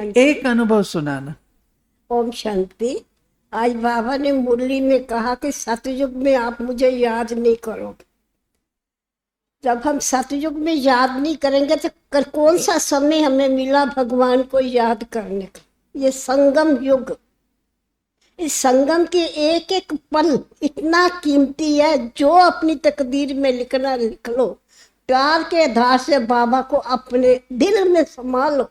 एक अनुभव सुनाना। ओम शांति। आज बाबा ने मुरली में कहा कि सतयुग में आप मुझे याद नहीं करोगे। जब हम सतयुग में याद नहीं करेंगे तो कौन सा समय हमें मिला भगवान को याद करने का। ये संगम युग, इस संगम के एक एक पल इतना कीमती है। जो अपनी तकदीर में लिखना लिख लो, प्यार के आधार से बाबा को अपने दिल में समा लो।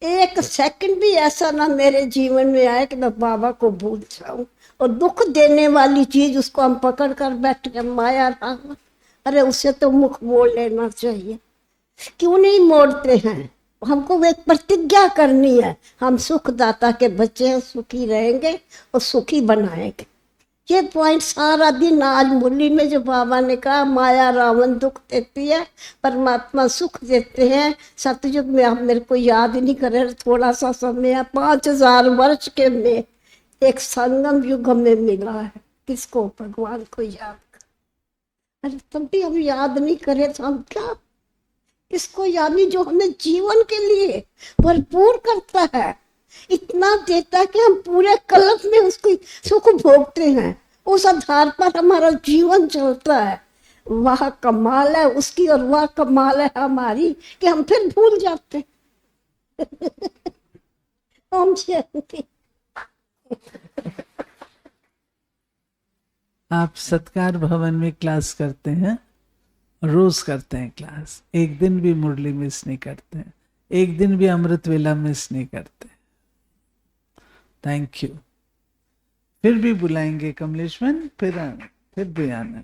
एक सेकंड भी ऐसा ना मेरे जीवन में आए कि मैं बाबा को भूल जाऊं। और दुख देने वाली चीज उसको हम पकड़ कर बैठे माया राम, अरे उससे तो मुख मोड़ लेना चाहिए। क्यों नहीं मोड़ते हैं? हमको एक प्रतिज्ञा करनी है, हम सुखदाता के बच्चे हैं, सुखी रहेंगे और सुखी बनाएंगे। ये पॉइंट सारा दिन आज मुरली में जो बाबा ने कहा, माया रावण दुख देती है, परमात्मा सुख देते हैं। सतयुग में आप मेरे को याद ही नहीं करे, थोड़ा सा समय है, 5000 वर्ष के में एक संगम युग हमें मिला है। किसको? भगवान को याद कर। अरे तब भी हम याद नहीं करें तो हम क्या, किसको याद नहीं? जो हमें जीवन के लिए भरपूर करता है, इतना देता है कि हम पूरे कल्प में उसको सुख भोगते हैं। उस आधार पर हमारा जीवन चलता है। वह कमाल है उसकी और वह कमाल है हमारी कि हम फिर भूल जाते हैं। ओम शांति। आप सत्कार भवन में क्लास करते हैं, रोज करते हैं क्लास, एक दिन भी मुरली मिस नहीं करते हैं, एक दिन भी अमृत वेला मिस नहीं करते। Thank you. फिर भी बुलाएंगे कमलेश्वर, फिर भी आना।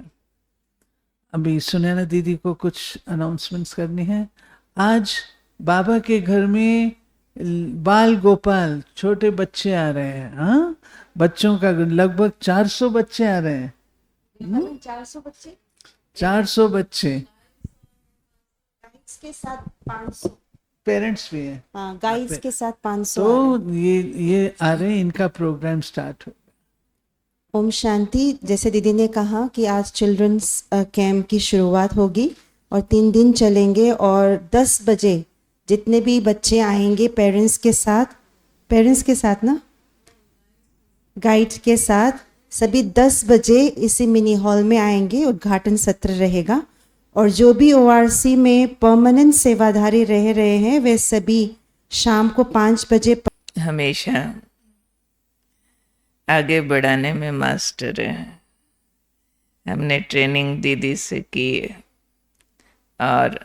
अभी सुनैना दीदी को कुछ अनाउंसमेंट्स करनी है। आज बाबा के घर में बाल गोपाल छोटे बच्चे आ रहे हैं। हाँ, बच्चों का लगभग 400 बच्चे आ रहे हैं। 400 बच्चे के साथ 500 पेरेंट्स भी हैं। हाँ, गाइड्स के साथ 500 तो ये आ रहे हैं, इनका प्रोग्राम स्टार्ट हो। ओम शांति। जैसे दीदी ने कहा कि आज चिल्ड्रंस कैंप की शुरुआत होगी और 3 दिन चलेंगे। और 10 बजे जितने भी बच्चे आएंगे पेरेंट्स के साथ ना, गाइड के साथ, सभी 10 बजे इसी मिनी हॉल में आएंगे। उद्घाटन सत्र रहेगा। और जो भी ओआरसी में परमानेंट सेवाधारी रह रहे हैं वे सभी शाम को 5 बजे हमेशा आगे बढ़ाने में मास्टर हैं। हमने ट्रेनिंग दीदी से की है और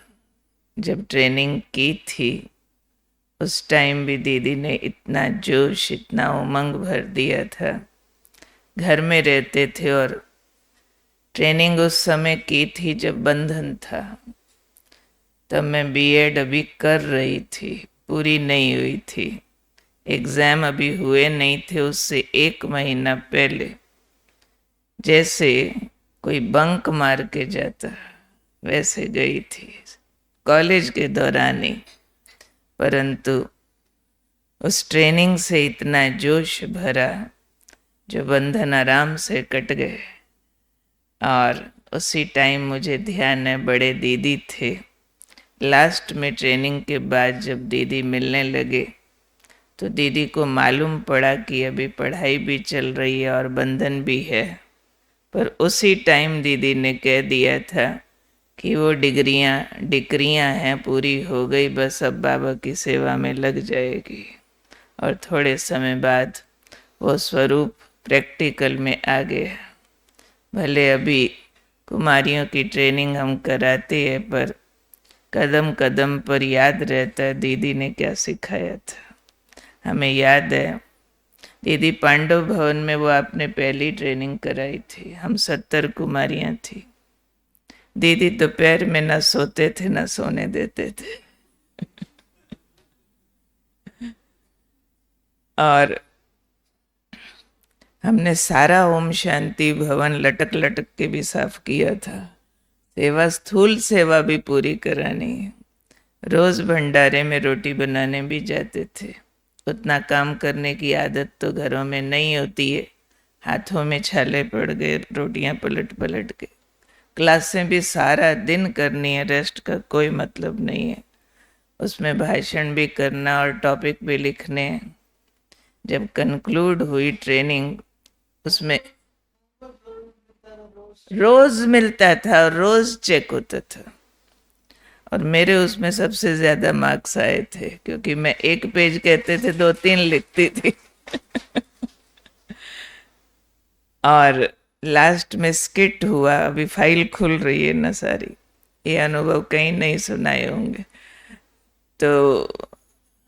जब ट्रेनिंग की थी उस टाइम भी दीदी ने इतना जोश, इतना उमंग भर दिया था। घर में रहते थे और ट्रेनिंग उस समय की थी जब बंधन था। तब मैं बीएड अभी कर रही थी, पूरी नहीं हुई थी, एग्ज़ाम अभी हुए नहीं थे। उससे 1 महीना पहले जैसे कोई बंक मार के जाता वैसे गई थी, कॉलेज के दौरान ही। परंतु उस ट्रेनिंग से इतना जोश भरा जो बंधन आराम से कट गए। और उसी टाइम मुझे ध्यान है, बड़े दीदी थे। लास्ट में ट्रेनिंग के बाद जब दीदी मिलने लगे तो दीदी को मालूम पड़ा कि अभी पढ़ाई भी चल रही है और बंधन भी है। पर उसी टाइम दीदी ने कह दिया था कि वो डिग्रियां हैं, पूरी हो गई, बस अब बाबा की सेवा में लग जाएगी। और थोड़े समय बाद वो स्वरूप प्रैक्टिकल में आ गया। भले अभी कुमारियों की ट्रेनिंग हम कराते हैं, पर कदम कदम पर याद रहता है दीदी ने क्या सिखाया था। हमें याद है दीदी पांडव भवन में वो आपने पहली ट्रेनिंग कराई थी। हम 70 कुमारियाँ थी। दीदी दोपहर में न सोते थे न सोने देते थे। और हमने सारा ओम शांति भवन लटक लटक के भी साफ किया था। सेवा, स्थूल सेवा भी पूरी करानी है। रोज भंडारे में रोटी बनाने भी जाते थे। उतना काम करने की आदत तो घरों में नहीं होती है। हाथों में छाले पड़ गए, रोटियां पलट पलट के। क्लासें भी सारा दिन करनी है, रेस्ट का कोई मतलब नहीं है। उसमें भाषण भी करना और टॉपिक भी लिखने। जब कंक्लूड हुई ट्रेनिंग, उसमें रोज मिलता था और रोज चेक होता था, और मेरे उसमें सबसे ज्यादा मार्क्स आए थे, क्योंकि मैं एक पेज कहते थे 2-3 लिखती थी। और लास्ट में स्किट हुआ, अभी फाइल खुल रही है ना सारी, ये अनुभव कहीं नहीं सुनाए होंगे। तो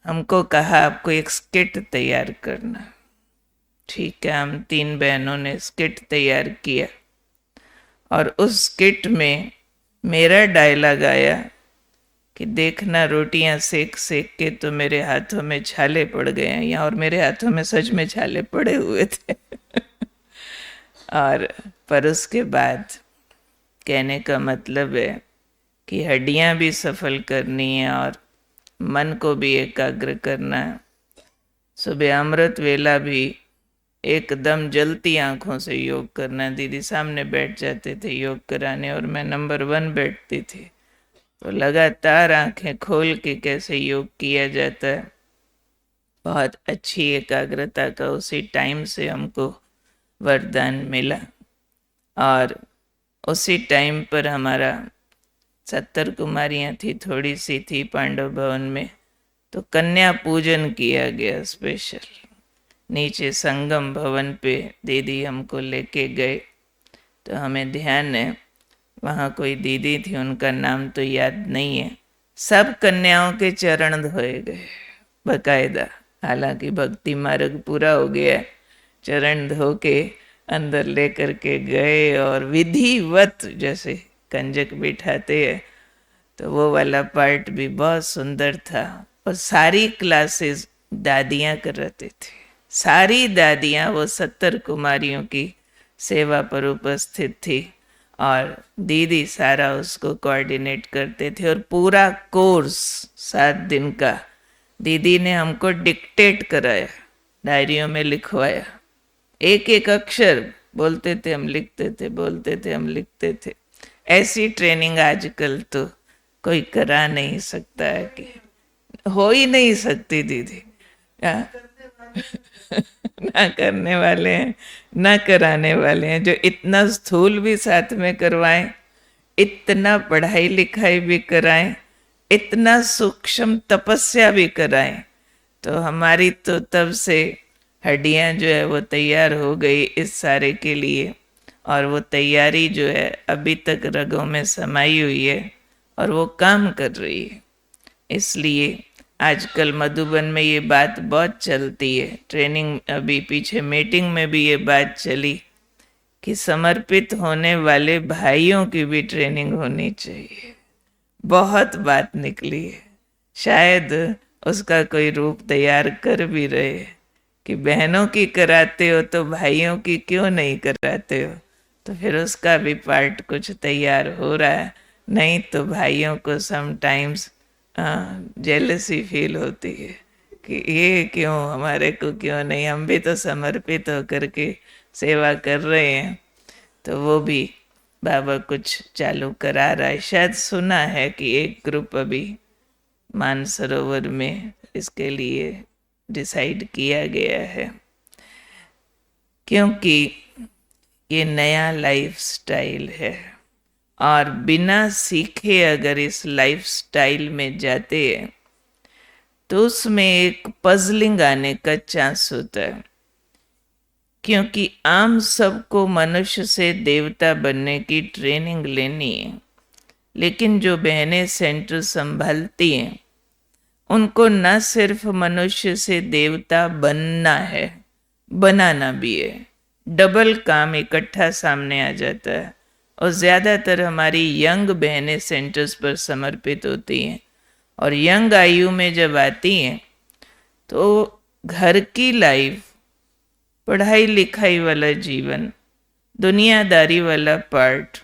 हमको कहा आपको एक स्किट तैयार करना। ठीक है, हम 3 बहनों ने स्किट तैयार किया, और उस स्किट में मेरा डायलॉग आया कि देखना रोटियां सेक सेक के तो मेरे हाथों में छाले पड़ गए हैं यहाँ, और मेरे हाथों में सच में छाले पड़े हुए थे। और पर उसके बाद कहने का मतलब है कि हड्डियां भी सफल करनी है और मन को भी एकाग्र करना है। सुबह अमृत वेला भी एकदम जलती आंखों से योग करना। दीदी सामने बैठ जाते थे योग कराने, और मैं नंबर 1 बैठती थी, तो लगातार आंखें खोल के कैसे योग किया जाता है। बहुत अच्छी एकाग्रता का उसी टाइम से हमको वरदान मिला, और उसी टाइम पर हमारा 70 कुमारियाँ थी, थोड़ी सी थी पांडव भवन में, तो कन्या पूजन किया गया स्पेशल। नीचे संगम भवन पे दीदी हमको लेके गए, तो हमें ध्यान है वहाँ कोई दीदी थी, उनका नाम तो याद नहीं है, सब कन्याओं के चरण धोए गए बकायदा। हालांकि भक्ति मार्ग पूरा हो गया, चरण धो के अंदर लेकर के गए, और विधिवत जैसे कंजक बिठाते हैं, तो वो वाला पार्ट भी बहुत सुंदर था। और सारी क्लासेस दादियाँ कराते थे, सारी दादियाँ वो 70 कुमारियों की सेवा पर उपस्थित थी, और दीदी सारा उसको कोऑर्डिनेट करते थे। और पूरा कोर्स 7 दिन का दीदी ने हमको डिक्टेट कराया, डायरियों में लिखवाया, एक एक अक्षर बोलते थे हम लिखते थे, बोलते थे हम लिखते थे। ऐसी ट्रेनिंग आजकल तो कोई करा नहीं सकता है, कि हो ही नहीं सकती दीदी। ना करने वाले हैं ना कराने वाले हैं, जो इतना स्थूल भी साथ में करवाएं, इतना पढ़ाई लिखाई भी कराएं, इतना सूक्ष्म तपस्या भी कराएं। तो हमारी तो तब से हड्डियां जो है वो तैयार हो गई इस सारे के लिए, और वो तैयारी जो है अभी तक रगों में समाई हुई है और वो काम कर रही है। इसलिए आजकल मधुबन में ये बात बहुत चलती है, ट्रेनिंग अभी पीछे मीटिंग में भी ये बात चली कि समर्पित होने वाले भाइयों की भी ट्रेनिंग होनी चाहिए। बहुत बात निकली है, शायद उसका कोई रूप तैयार कर भी रहे कि बहनों की कराते हो तो भाइयों की क्यों नहीं कराते हो। तो फिर उसका भी पार्ट कुछ तैयार हो रहा है, नहीं तो भाइयों को समटाइम्स जेलसी फील होती है कि ये क्यों, हमारे को क्यों नहीं, हम भी तो समर्पित होकर के सेवा कर रहे हैं। तो वो भी बाबा कुछ चालू करा रहा है। शायद सुना है कि एक ग्रुप अभी मानसरोवर में इसके लिए डिसाइड किया गया है, क्योंकि ये नया लाइफ स्टाइल है, और बिना सीखे अगर इस लाइफ स्टाइल में जाते हैं तो उसमें एक पजलिंग आने का चांस होता है, क्योंकि आम सबको मनुष्य से देवता बनने की ट्रेनिंग लेनी है, लेकिन जो बहनें सेंटर संभालती हैं उनको न सिर्फ मनुष्य से देवता बनना है, बनाना भी है। डबल काम इकट्ठा सामने आ जाता है। और ज़्यादातर हमारी यंग बहनें सेंटर्स पर समर्पित होती हैं, और यंग आयु में जब आती हैं तो घर की लाइफ, पढ़ाई लिखाई वाला जीवन, दुनियादारी वाला पार्ट,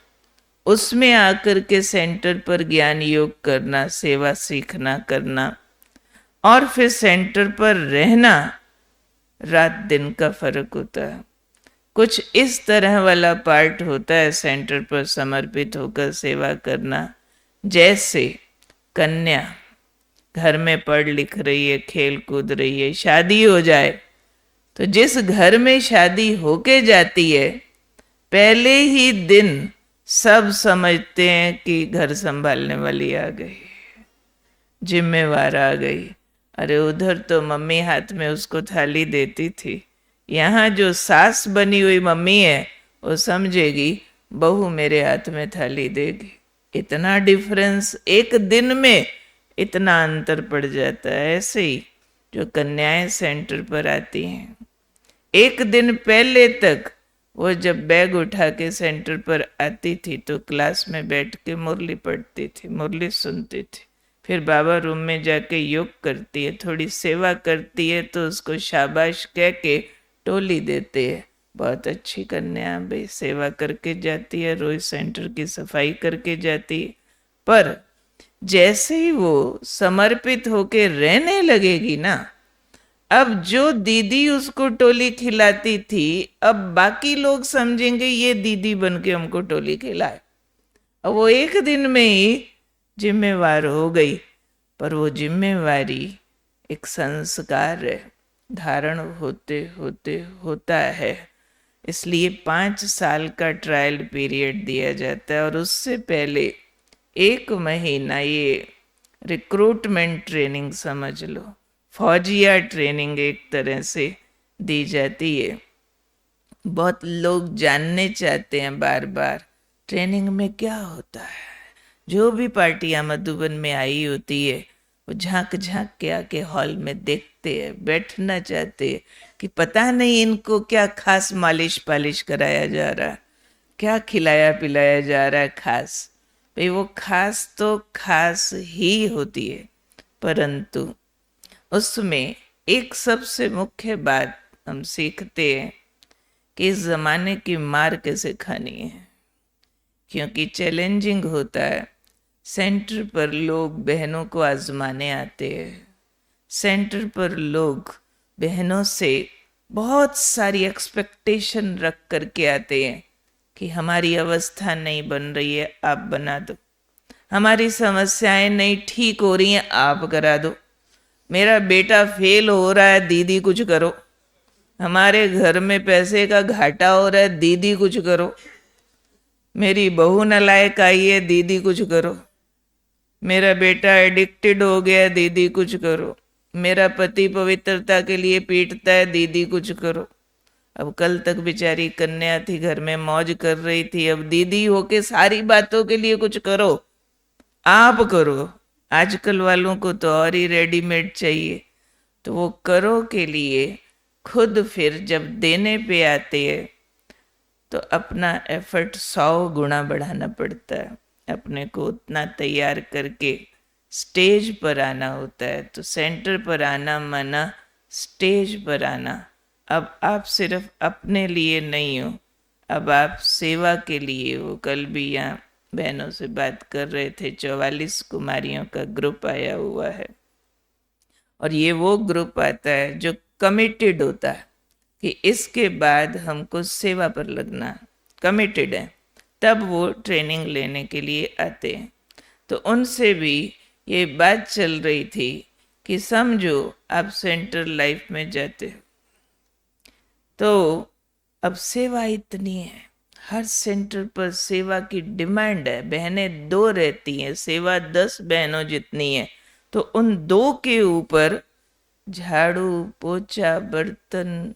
उसमें आकर के सेंटर पर ज्ञान योग करना, सेवा सीखना करना, और फिर सेंटर पर रहना, रात दिन का फर्क होता है। कुछ इस तरह वाला पार्ट होता है सेंटर पर समर्पित होकर सेवा करना, जैसे कन्या घर में पढ़ लिख रही है, खेल कूद रही है, शादी हो जाए तो जिस घर में शादी होके जाती है पहले ही दिन सब समझते हैं कि घर संभालने वाली आ गई, जिम्मेवार आ गई। अरे उधर तो मम्मी हाथ में उसको थाली देती थी, यहाँ जो सास बनी हुई मम्मी है वो समझेगी बहू मेरे हाथ में थाली देगी। इतना डिफरेंस एक दिन में, इतना अंतर पड़ जाता है। ऐसे ही जो कन्याएं सेंटर पर आती हैं, एक दिन पहले तक वो जब बैग उठा के सेंटर पर आती थी तो क्लास में बैठ के मुरली पढ़ती थी, मुरली सुनती थी। फिर बाबा रूम में जाके योग करती है, थोड़ी सेवा करती है तो उसको शाबाश कह के टोली देते हैं, बहुत अच्छी कन्या भाई, सेवा करके जाती है, रोज सेंटर की सफाई करके जाती है। पर जैसे ही वो समर्पित होके रहने लगेगी ना, अब जो दीदी उसको टोली खिलाती थी अब बाकी लोग समझेंगे ये दीदी बन के हमको टोली खिलाए। अब वो एक दिन में ही जिम्मेवार हो गई, पर वो जिम्मेवारी एक संस्कार है, धारण होते होते होता है। इसलिए 5 साल का ट्रायल पीरियड दिया जाता है और उससे पहले 1 महीना ये रिक्रूटमेंट ट्रेनिंग समझ लो, फौजिया ट्रेनिंग एक तरह से दी जाती है। बहुत लोग जानने चाहते हैं बार बार ट्रेनिंग में क्या होता है। जो भी पार्टियां मधुबन में आई होती है वो झांक झांक के आके हॉल में देखते हैं, बैठना चाहते हैं कि पता नहीं इनको क्या खास मालिश पालिश कराया जा रहा है, क्या खिलाया पिलाया जा रहा है खास। भाई वो खास तो खास ही होती है, परंतु उसमें एक सबसे मुख्य बात हम सीखते हैं कि इस ज़माने की मार कैसे खानी है, क्योंकि चैलेंजिंग होता है। सेंटर पर लोग बहनों को आजमाने आते हैं, सेंटर पर लोग बहनों से बहुत सारी एक्सपेक्टेशन रख करके आते हैं कि हमारी अवस्था नहीं बन रही है, आप बना दो, हमारी समस्याएं नहीं ठीक हो रही हैं, आप करा दो, मेरा बेटा फेल हो रहा है, दीदी कुछ करो, हमारे घर में पैसे का घाटा हो रहा है, दीदी कुछ करो, मेरी बहू नालायक आई है, दीदी कुछ करो, मेरा बेटा एडिक्टेड हो गया, दीदी कुछ करो, मेरा पति पवित्रता के लिए पीटता है, दीदी कुछ करो। अब कल तक बेचारी कन्या थी, घर में मौज कर रही थी, अब दीदी होके सारी बातों के लिए कुछ करो, आप करो। आजकल वालों को तो और ही रेडीमेड चाहिए, तो वो करो के लिए खुद फिर जब देने पे आते हैं तो अपना एफर्ट 100 गुना बढ़ाना पड़ता है, अपने को उतना तैयार करके स्टेज पर आना होता है। तो सेंटर पर आना माना स्टेज पर आना। अब आप सिर्फ अपने लिए नहीं हो, अब आप सेवा के लिए हो। कल भी यहाँ बहनों से बात कर रहे थे, 44 कुमारियों का ग्रुप आया हुआ है और ये वो ग्रुप आता है जो कमिटेड होता है कि इसके बाद हमको सेवा पर लगना, कमिटेड है, तब वो ट्रेनिंग लेने के लिए आते हैं। तो उनसे भी ये बात चल रही थी कि समझो आप सेंटर लाइफ में जाते हो तो अब सेवा इतनी है, हर सेंटर पर सेवा की डिमांड है, बहनें 2 रहती हैं, सेवा 10 बहनों जितनी है, तो उन 2 के ऊपर झाड़ू पोछा बर्तन,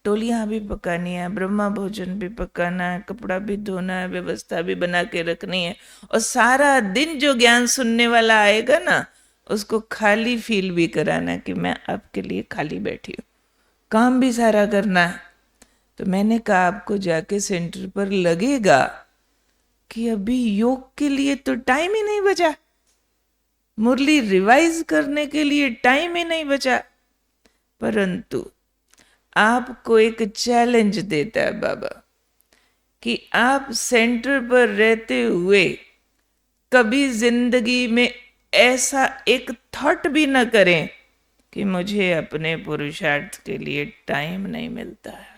टोलियाँ भी पकानी है, ब्रह्मा भोजन भी पकाना है, कपड़ा भी धोना है, व्यवस्था भी बना के रखनी है, और सारा दिन जो ज्ञान सुनने वाला आएगा ना उसको खाली फील भी कराना कि मैं आपके लिए खाली बैठी हूँ, काम भी सारा करना है। तो मैंने कहा आपको जाके सेंटर पर लगेगा कि अभी योग के लिए तो टाइम ही नहीं बचा, मुरली रिवाइज करने के लिए टाइम ही नहीं बचा, परंतु आपको एक चैलेंज देता है बाबा कि आप सेंटर पर रहते हुए कभी जिंदगी में ऐसा एक थॉट भी न करें कि मुझे अपने पुरुषार्थ के लिए टाइम नहीं मिलता है।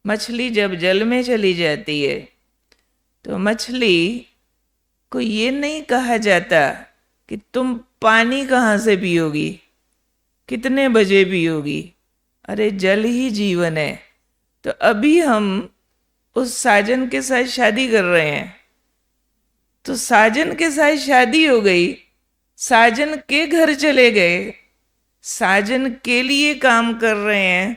मछली जब जल में चली जाती है तो मछली को ये नहीं कहा जाता कि तुम पानी कहाँ से पियोगी, कितने बजे पियोगी, अरे जल ही जीवन है। तो अभी हम उस साजन के साथ शादी कर रहे हैं, तो साजन के साथ शादी हो गई, साजन के घर चले गए, साजन के लिए काम कर रहे हैं,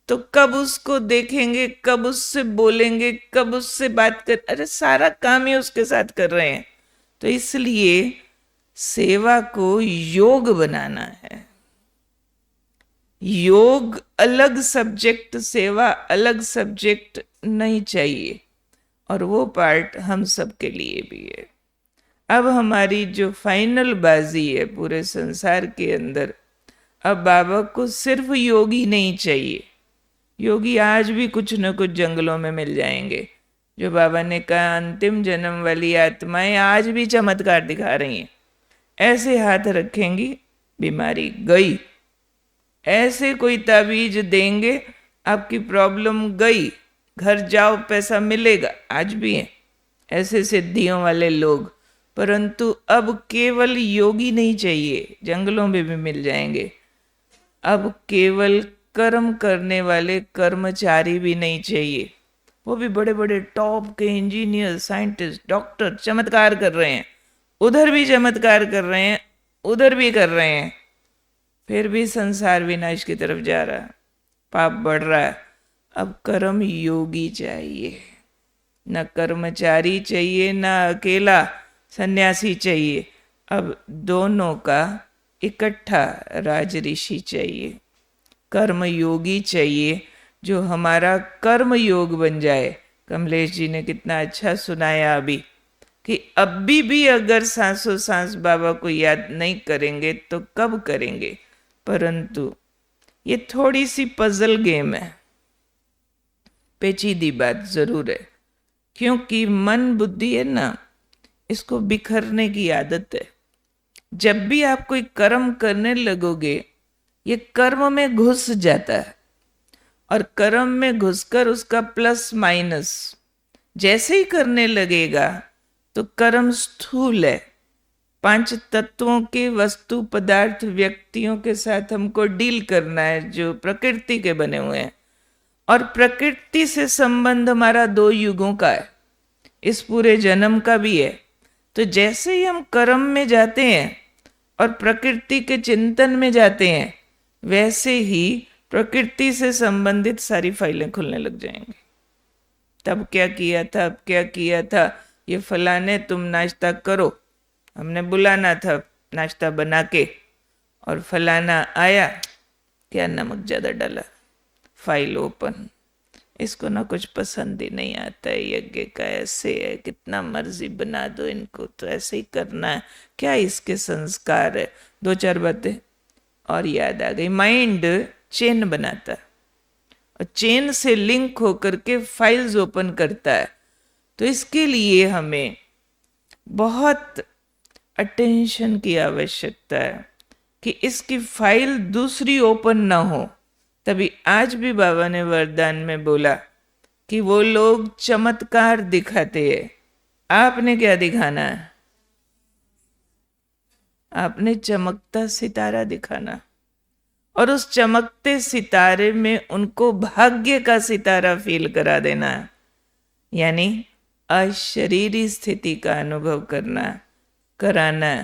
तो कब उसको देखेंगे, कब उससे बोलेंगे, कब उससे बात कर, अरे सारा काम ही उसके साथ कर रहे हैं। तो इसलिए सेवा को योग बनाना है। योग अलग सब्जेक्ट, सेवा अलग सब्जेक्ट नहीं चाहिए, और वो पार्ट हम सबके लिए भी है। अब हमारी जो फाइनल बाजी है पूरे संसार के अंदर, अब बाबा को सिर्फ योगी नहीं चाहिए। योगी आज भी कुछ न कुछ जंगलों में मिल जाएंगे। जो बाबा ने कहा अंतिम जन्म वाली आत्माएं आज भी चमत्कार दिखा रही हैं। ऐसे हाथ रखेंगी, बीमारी गई। ऐसे कोई ताबीज देंगे, आपकी प्रॉब्लम गई, घर जाओ पैसा मिलेगा। आज भी हैं ऐसे सिद्धियों वाले लोग। परंतु अब केवल योगी नहीं चाहिए, जंगलों में भी मिल जाएंगे। अब केवल कर्म करने वाले कर्मचारी भी नहीं चाहिए, वो भी बड़े बड़े टॉप के इंजीनियर, साइंटिस्ट, डॉक्टर चमत्कार कर रहे हैं। उधर भी चमत्कार कर रहे हैं, उधर भी कर रहे हैं, फिर भी संसार विनाश की तरफ जा रहा है, पाप बढ़ रहा है। अब कर्म योगी चाहिए, न कर्मचारी चाहिए, न अकेला सन्यासी चाहिए। अब दोनों का इकट्ठा राज ऋषि चाहिए, कर्म योगी चाहिए, जो हमारा कर्म योग बन जाए। कमलेश जी ने कितना अच्छा सुनाया अभी कि अभी भी अगर सांसों सांस बाबा को याद नहीं करेंगे तो कब करेंगे। परंतु ये थोड़ी सी पजल गेम है, पेचीदी बात जरूर है, क्योंकि मन बुद्धि है ना, इसको बिखरने की आदत है। जब भी आप कोई कर्म करने लगोगे, ये कर्म में घुस जाता है, और कर्म में घुसकर उसका प्लस माइनस जैसे ही करने लगेगा तो कर्म स्थूल है। 5 तत्वों के वस्तु पदार्थ व्यक्तियों के साथ हमको डील करना है, जो प्रकृति के बने हुए हैं, और प्रकृति से संबंध हमारा 2 युगों का है, इस पूरे जन्म का भी है। तो जैसे ही हम कर्म में जाते हैं और प्रकृति के चिंतन में जाते हैं, वैसे ही प्रकृति से संबंधित सारी फाइलें खुलने लग जाएंगी। तब क्या किया था, अब क्या किया था, ये फलाने तुम नाश्ता करो, हमने बुलाना था नाश्ता बना के, और फलाना आया, क्या नमक ज़्यादा डाला, फाइल ओपन। इसको ना कुछ पसंद ही नहीं आता है, यज्ञ का ऐसे है, कितना मर्जी बना दो इनको, तो ऐसे ही करना है, क्या इसके संस्कार है। 2-4 बातें और याद आ गई। माइंड चेन बनाता है, और चेन से लिंक होकर के फाइल्स ओपन करता है। तो इसके लिए हमें बहुत अटेंशन की आवश्यकता है कि इसकी फाइल दूसरी ओपन ना हो। तभी आज भी बाबा ने वरदान में बोला कि वो लोग चमत्कार दिखाते हैं, आपने क्या दिखाना है, आपने चमकता सितारा दिखाना, और उस चमकते सितारे में उनको भाग्य का सितारा फील करा देना, यानी अशरीरी स्थिति का अनुभव कराना।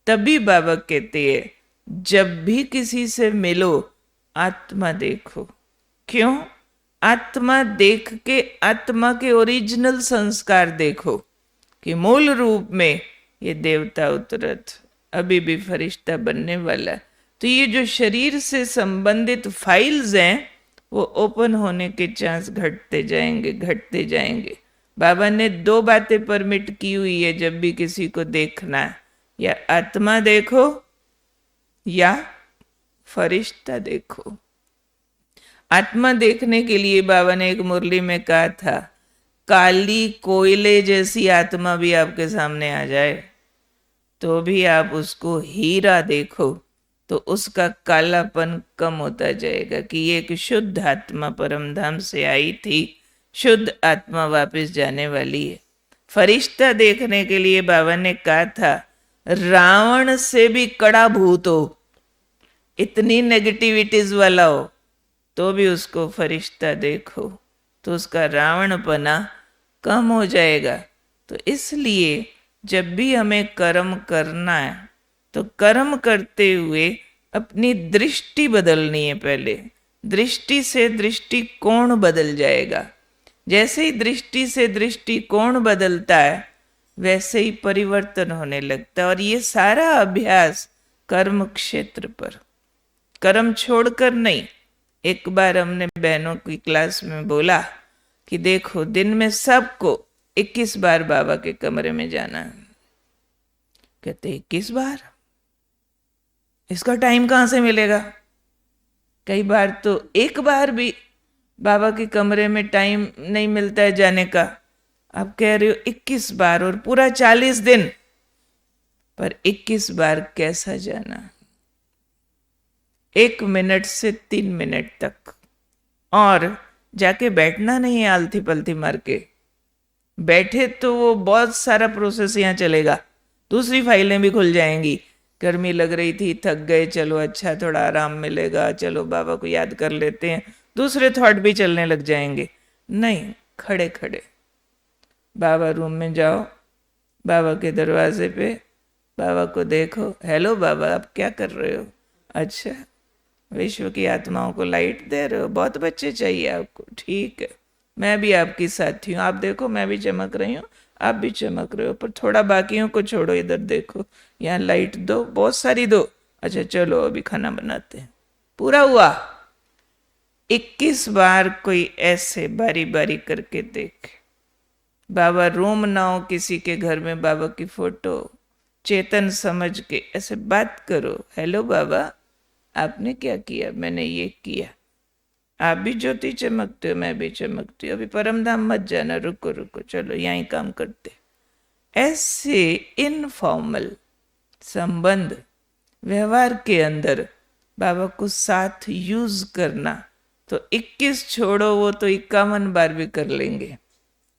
तभी बाबा कहते हैं जब भी किसी से मिलो आत्मा देखो। क्यों? आत्मा देख के आत्मा के ओरिजिनल संस्कार देखो कि मूल रूप में ये देवता उतरत, अभी भी फरिश्ता बनने वाला। तो ये जो शरीर से संबंधित फाइल्स हैं वो ओपन होने के चांस घटते जाएंगे। बाबा ने 2 बातें परमिट की हुई है जब भी किसी को देखना है, या आत्मा देखो या फरिश्ता देखो। आत्मा देखने के लिए बाबा ने एक मुरली में कहा था, काली कोयले जैसी आत्मा भी आपके सामने आ जाए तो भी आप उसको हीरा देखो, तो उसका कालापन कम होता जाएगा कि ये एक शुद्ध आत्मा परम धाम से आई थी, शुद्ध आत्मा वापस जाने वाली है। फरिश्ता देखने के लिए बाबा ने कहा था, रावण से भी कड़ा भूत हो, इतनी नेगेटिविटीज वाला हो, तो भी उसको फरिश्ता देखो तो उसका रावणपना कम हो जाएगा। तो इसलिए जब भी हमें कर्म करना है तो कर्म करते हुए अपनी दृष्टि बदलनी है। पहले दृष्टि से दृष्टिकोण बदल जाएगा। जैसे ही दृष्टि से दृष्टिकोण बदलता है वैसे ही परिवर्तन होने लगता है। और ये सारा अभ्यास कर्म क्षेत्र पर, कर्म छोड़कर नहीं। एक बार हमने बहनों की क्लास में बोला कि देखो दिन में सबको 21 बार बाबा के कमरे में जाना है। कहते 21 बार, इसका टाइम कहाँ से मिलेगा? कई बार तो एक बार भी बाबा के कमरे में टाइम नहीं मिलता है जाने का। आप कह रहे हो 21 बार और पूरा 40 दिन, पर 21 बार कैसा जाना? 1 मिनट से 3 मिनट तक। और जाके बैठना नहीं है आलती पलती मार के। बैठे तो वो बहुत सारा प्रोसेस यहाँ चलेगा, दूसरी फाइलें भी खुल जाएंगी। गर्मी लग रही थी, थक गए, चलो अच्छा थोड़ा आराम मिलेगा, चलो बाबा को याद कर लेते हैं, दूसरे थॉट भी चलने लग जाएंगे। नहीं, खड़े खड़े बाबा रूम में जाओ, बाबा के दरवाजे पे बाबा को देखो, हेलो बाबा आप क्या कर रहे हो? अच्छा विश्व की आत्माओं को लाइट दे रहे हो, बहुत बच्चे चाहिए आपको, ठीक है मैं भी आपकी साथी हूँ, आप देखो मैं भी चमक रही हूँ, आप भी चमक रहे हो, पर थोड़ा बाकियों को छोड़ो, इधर देखो यहाँ लाइट दो, बहुत सारी दो। अच्छा चलो अभी खाना बनाते हैं। पूरा हुआ। 21 बार कोई ऐसे बारी बारी करके देखे। बाबा रूम ना हो किसी के घर में, बाबा की फोटो चेतन समझ के ऐसे बात करो, हेलो बाबा आपने क्या किया? मैंने ये किया। आप भी ज्योति चमकते हो, मैं भी चमकती हूँ, अभी परमधाम मत जाना, रुको रुको चलो यहीं काम करते। ऐसे इनफॉर्मल संबंध व्यवहार के अंदर बाबा को साथ यूज करना, तो 21 छोड़ो वो तो 51 बार भी कर लेंगे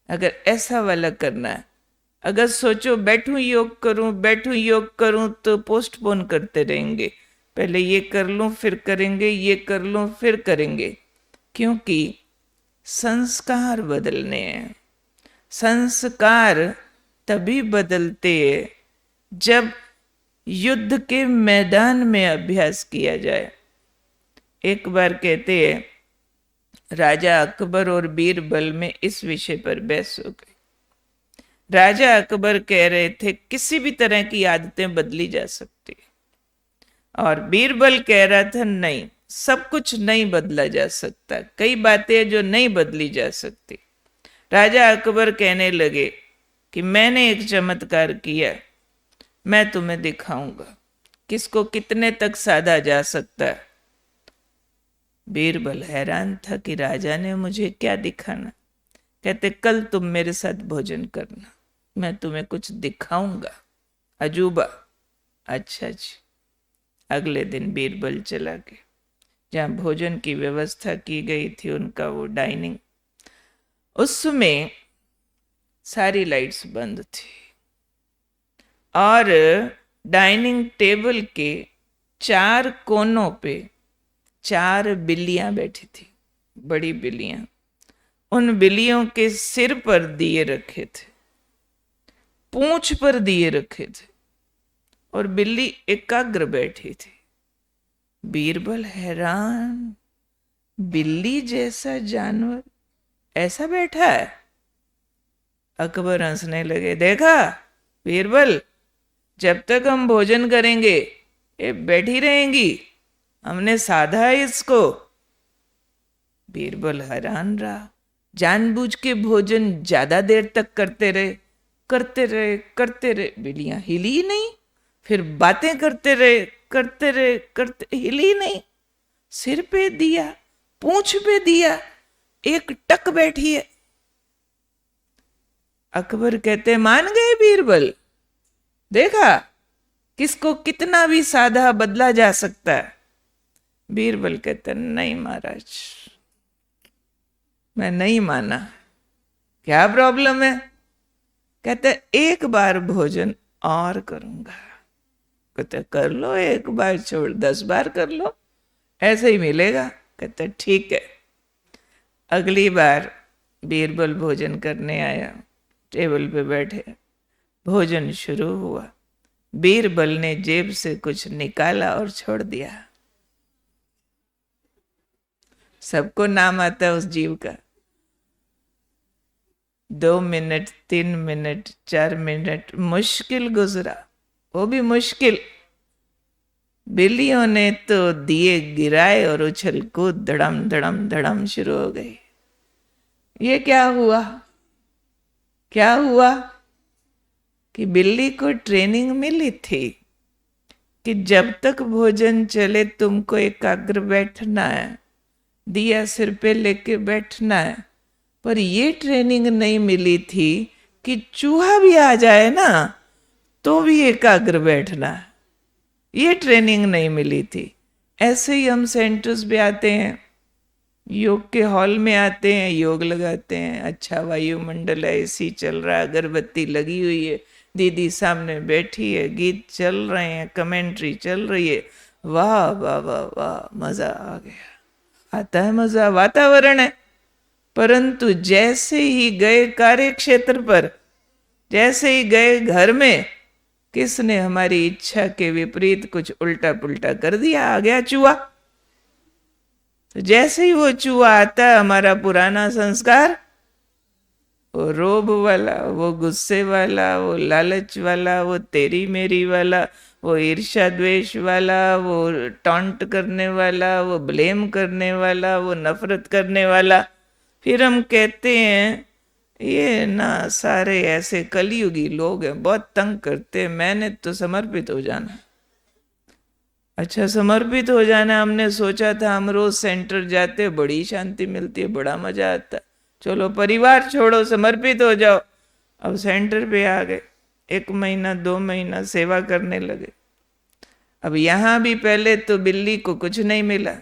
अगर ऐसा वाला करना है। अगर सोचो बैठूं योग करूं तो पोस्टपोन करते रहेंगे, पहले ये कर लूं फिर करेंगे, ये कर लूं फिर करेंगे, क्योंकि संस्कार बदलने हैं। संस्कार तभी बदलते हैं जब युद्ध के मैदान में अभ्यास किया जाए। एक बार कहते हैं राजा अकबर और बीरबल में इस विषय पर बहस हो गई। राजा अकबर कह रहे थे किसी भी तरह की आदतें बदली जा सकती, और बीरबल कह रहा था नहीं, सब कुछ नहीं बदला जा सकता, कई बातें जो नहीं बदली जा सकती। राजा अकबर कहने लगे कि मैंने एक चमत्कार किया, मैं तुम्हें दिखाऊंगा किसको कितने तक साधा जा सकता है। बीरबल हैरान था कि राजा ने मुझे क्या दिखाना। कहते कल तुम मेरे साथ भोजन करना, मैं तुम्हें कुछ दिखाऊंगा अजूबा। अच्छा जी। अगले दिन बीरबल चला गया जहाँ भोजन की व्यवस्था की गई थी, उनका वो डाइनिंग, उसमें सारी लाइट्स बंद थी और डाइनिंग टेबल के 4 कोनों पे 4 बिल्लियां बैठी थी, बड़ी बिल्लियां। उन बिल्लियों के सिर पर दिए रखे थे, पूंछ पर दिए रखे थे, और बिल्ली एकाग्र बैठी थी। बीरबल हैरान, बिल्ली जैसा जानवर ऐसा बैठा है। अकबर हंसने लगे, देखा बीरबल, जब तक हम भोजन करेंगे ये बैठी रहेंगी, हमने साधा है इसको। बीरबल हैरान रहा, जानबूझ के भोजन ज्यादा देर तक करते रहे, बिल्लियां हिली ही नहीं। फिर बातें करते रहे, हिली नहीं। सिर पे दिया, पूंछ पे दिया, एक टक बैठी है। अकबर कहते मान गए बीरबल, देखा किसको कितना भी साधा बदला जा सकता है। बीरबल कहते नहीं महाराज, मैं नहीं माना। क्या प्रॉब्लम है? कहते एक बार भोजन और करूंगा, कहते कर लो, एक बार छोड़ 10 बार कर लो, ऐसे ही मिलेगा। कहते ठीक है। अगली बार बीरबल भोजन करने आया, टेबल पे बैठे, भोजन शुरू हुआ, बीरबल ने जेब से कुछ निकाला और छोड़ दिया। सबको नाम आता है उस जीव का। 2 मिनट, 3 मिनट, 4 मिनट मुश्किल गुजरा, वो भी मुश्किल। बिल्लियों ने तो दिए गिराए और उछल कूद धड़म धड़म धड़म शुरू हो गई। ये क्या हुआ? क्या हुआ कि बिल्ली को ट्रेनिंग मिली थी कि जब तक भोजन चले तुमको एकाग्र बैठना है, दिया सिर पे लेके बैठना है। पर ये ट्रेनिंग नहीं मिली थी कि चूहा भी आ जाए ना तो भी एकाग्र बैठना है। ये ट्रेनिंग नहीं मिली थी। ऐसे ही हम सेंटर्स पे आते हैं, योग के हॉल में आते हैं, योग लगाते हैं, अच्छा वायुमंडल है, एसी चल रहा है, अगरबत्ती लगी हुई है, दीदी सामने बैठी है, गीत चल रहे हैं, कमेंट्री चल रही है, वाह वाह वाह वाह, मजा आ गया। आता है मजा, वातावरण है। परंतु जैसे ही गए कार्य क्षेत्र पर, जैसे ही गए घर में, किसने हमारी इच्छा के विपरीत कुछ उल्टा पुल्टा कर दिया, आ गया चूहा। तो जैसे ही वो चूहा आता है, हमारा पुराना संस्कार, वो रोब वाला, वो गुस्से वाला, वो लालच वाला, वो तेरी मेरी वाला, वो ईर्ष्या द्वेष वाला, वो टॉन्ट करने वाला, वो ब्लेम करने वाला, वो नफरत करने वाला। फिर हम कहते हैं ये ना सारे ऐसे कलयुगी लोग हैं, बहुत तंग करते हैं, मैंने तो समर्पित हो जाना। अच्छा, समर्पित हो जाना। हमने सोचा था हम रोज सेंटर जाते, बड़ी शांति मिलती है, बड़ा मजा आता है, चलो परिवार छोड़ो समर्पित हो जाओ। अब सेंटर पे आ गए, 1 महीना 2 महीना सेवा करने लगे। अब यहाँ भी पहले तो बिल्ली को कुछ नहीं मिला,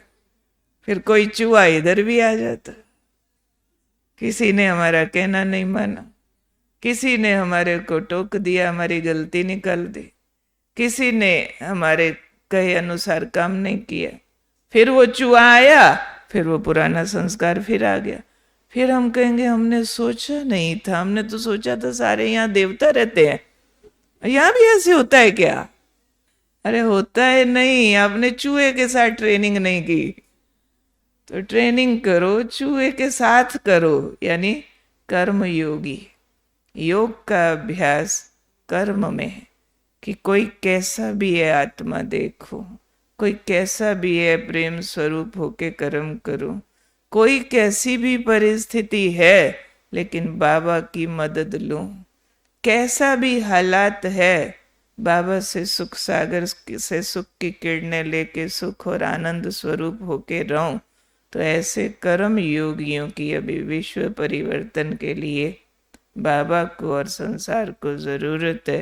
फिर कोई चूहा इधर भी आ जाता। किसी ने हमारा कहना नहीं माना, किसी ने हमारे को टोक दिया, हमारी गलती निकाल दी, किसी ने हमारे कहे अनुसार काम नहीं किया, फिर वो चूहा आया, फिर वो पुराना संस्कार फिर आ गया। फिर हम कहेंगे हमने सोचा नहीं था, हमने तो सोचा था सारे यहाँ देवता रहते हैं, यहाँ भी ऐसे होता है क्या? अरे होता है नहीं, आपने चूहे के साथ ट्रेनिंग नहीं की। तो ट्रेनिंग करो, चूहे के साथ करो, यानी कर्म योगी। योग का अभ्यास कर्म में है कि कोई कैसा भी है आत्मा देखो, कोई कैसा भी है प्रेम स्वरूप होके कर्म करो, कोई कैसी भी परिस्थिति है लेकिन बाबा की मदद लो, कैसा भी हालात है बाबा से सुख सागर से सुख की किरणें लेके सुख और आनंद स्वरूप होके रहो। तो ऐसे कर्म योगियों की अभी विश्व परिवर्तन के लिए बाबा को और संसार को जरूरत है।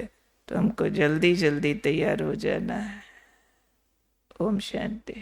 तो हमको जल्दी जल्दी तैयार हो जाना है। ओम शांति।